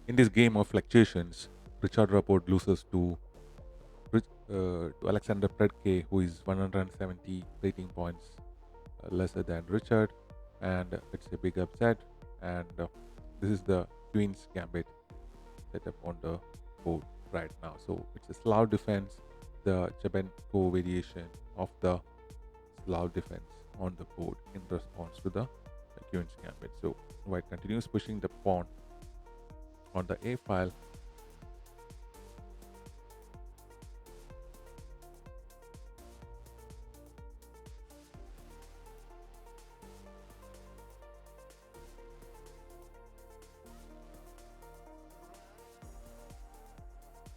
In this game of fluctuations, Richard Rapport loses to Alexandr Predke, who is 170 rating points lesser than Richard, and it's a big upset. And this is the Queen's Gambit set up on the board right now. So it's a Slav defense, the Chebenko variation of the Slav defense on the board in response to the Queen's Gambit. So White continues pushing the pawn on the A file,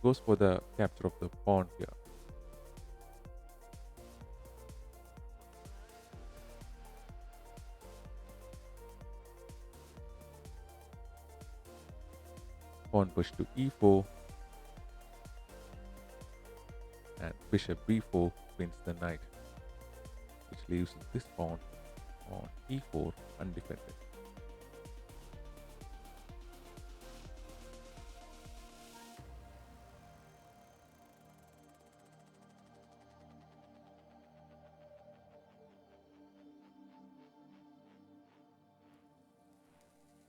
goes for the capture of the pawn here. Pawn push to E4 and bishop B4 wins the knight, which leaves this pawn on E4 undefended.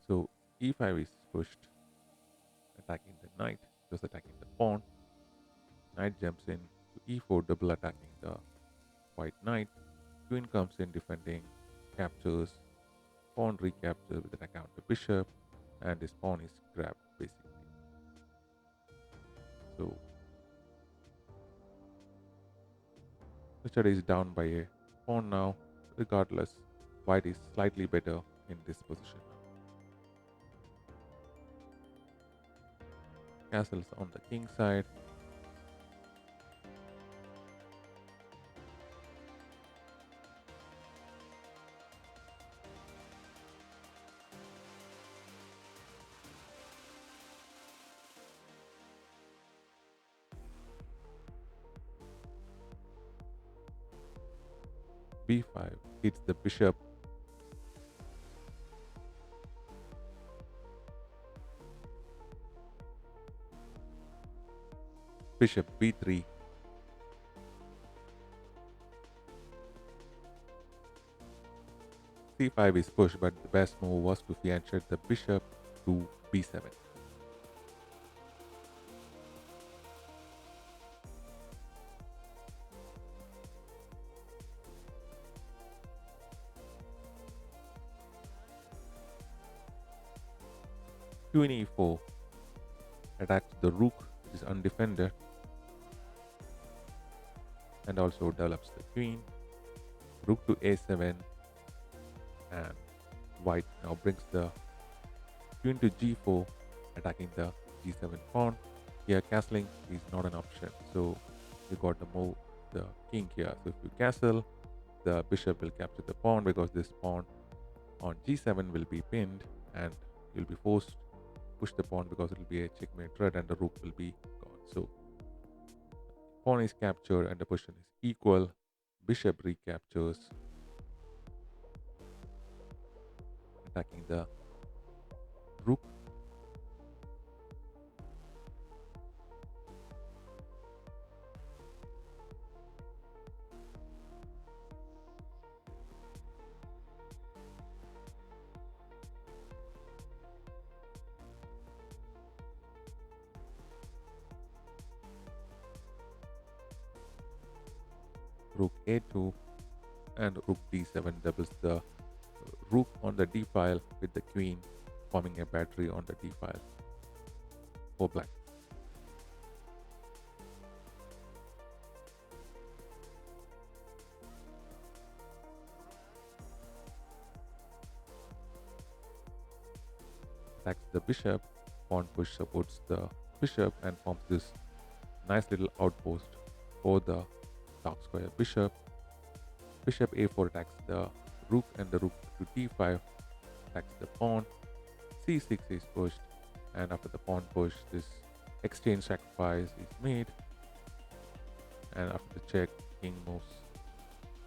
So E5 is pushed, attacking the knight, just attacking the pawn. Knight jumps in to E4, double attacking the white knight. Queen comes in defending, captures, pawn recapture with an attack on the bishop, and this pawn is grabbed basically. So Richard is down by a pawn now. Regardless, white is slightly better in this position now. Castles on the king side. B5 hits the bishop. Bishop B3. C5 is pushed, but the best move was to fianchet the bishop to B7. Queen E4 attacks the rook, which is undefended, and also develops the queen. Rook to A7, and white now brings the queen to G4, attacking the G7 pawn. Here, castling is not an option, so you got to move the king here. So if you castle, the bishop will capture the pawn because this pawn on G7 will be pinned, and you'll be forced to push the pawn because it will be a checkmate threat, and the rook will be gone. So pawn is captured and the position is equal. Bishop recaptures, attacking the rook. Rook A2 and rook D7 doubles the rook on the D file with the queen, forming a battery on the D file for black. Attacks the bishop, pawn push supports the bishop and forms this nice little outpost for the dark square bishop. Bishop A4 attacks the rook and the rook to D5 attacks the pawn. C6 is pushed, and after the pawn push, this exchange sacrifice is made. And after the check, king moves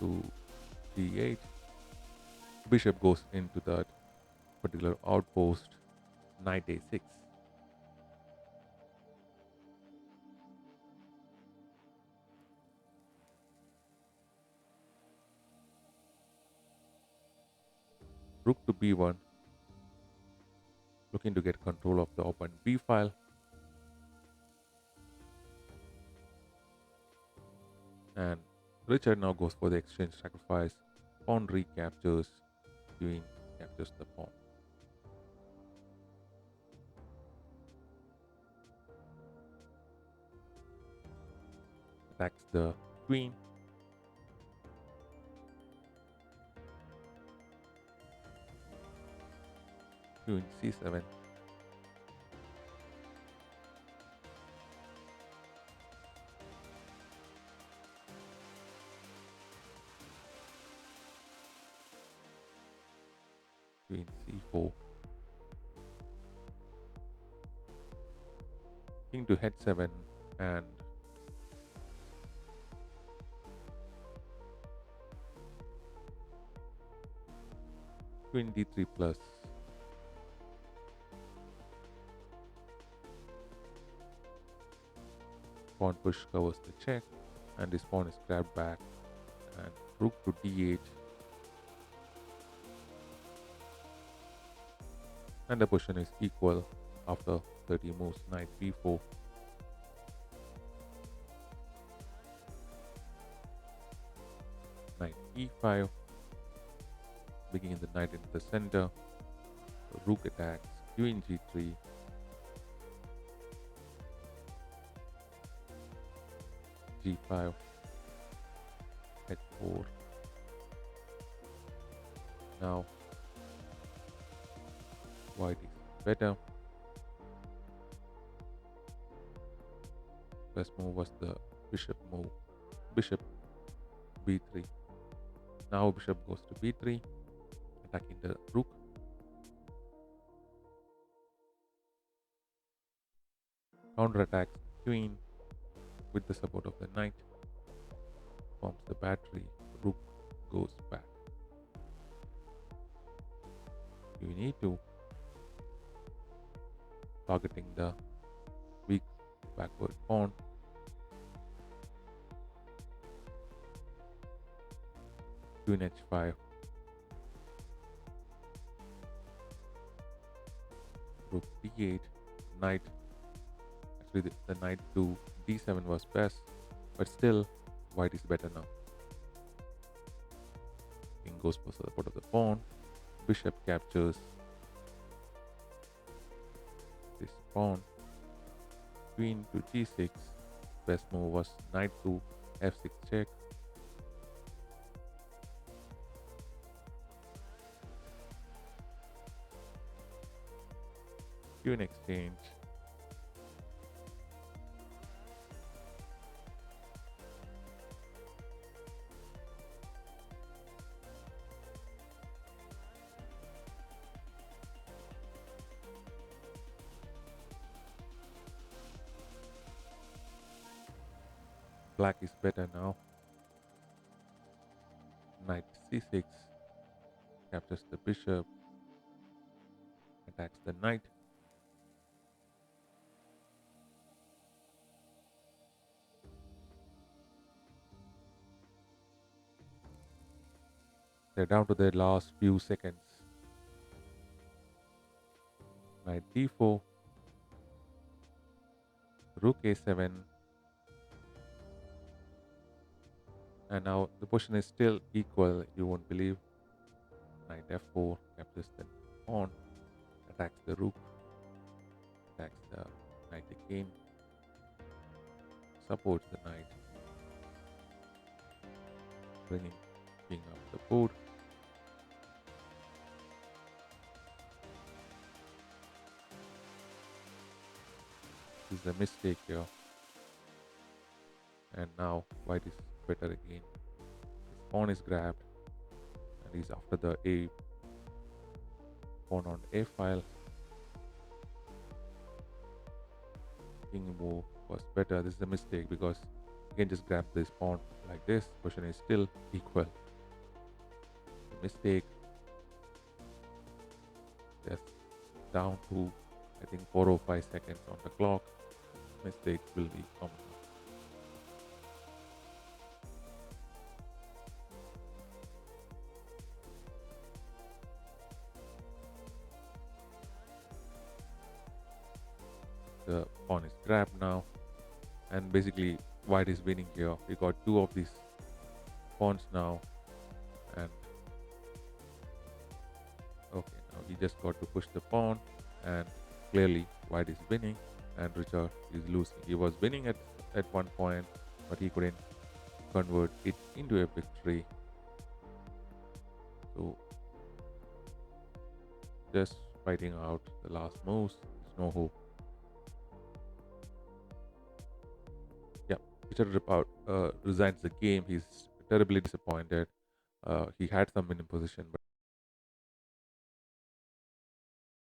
to D8. Bishop goes into that particular outpost, knight A6. Rook to b1, looking to get control of the open b file. And Richard now goes for the exchange sacrifice. Pawn recaptures, queen captures the pawn. Attacks the queen. Queen c7. Queen c4. King to h7 and queen d3 plus. Pawn push covers the check and this pawn is grabbed back, and rook to d8, and the position is equal after 30 moves. Knight b4, knight e5, bringing the knight into the center. Rook attacks, queen g3, g5, h4. Now white is better. Best move was the bishop move. Bishop b3. Now bishop goes to b3, attacking the rook. Counter attacks queen with the support of the knight. Forms the battery. Rook goes back. Queen e2, targeting the weak backward pawn. Queen h5, rook d8, knight. Actually, the knight to d7 was best, but still, white is better now. King goes for support of the pawn. Bishop captures this pawn. Queen to g6. Best move was knight to f6 check. Queen exchange. Black is better now. Knight c6 captures the bishop, attacks the knight. They're down to their last few seconds. Knight d4, rook a7, and now the position is still equal, you won't believe. Knight f4 captures the pawn, attacks the rook, attacks the knight again, supports the knight, bringing king up the board. This is a mistake here, and now white is better again. His pawn is grabbed and he's after the a pawn on a file. King move was better. This is a mistake because you can just grab this pawn like this. Position is still equal. The mistake. Just down to I think 4 or 5 seconds on the clock. Mistakes will be common. the pawn is grabbed now, and basically white is winning here. We got two of these pawns now, and okay, now he just got to push the pawn, and clearly white is winning and Richard is losing. He was winning at one point, but he couldn't convert it into a victory. So just fighting out the last moves. There's no hope. Yeah, Richard resigns the game. He's terribly disappointed. He had some winning position, but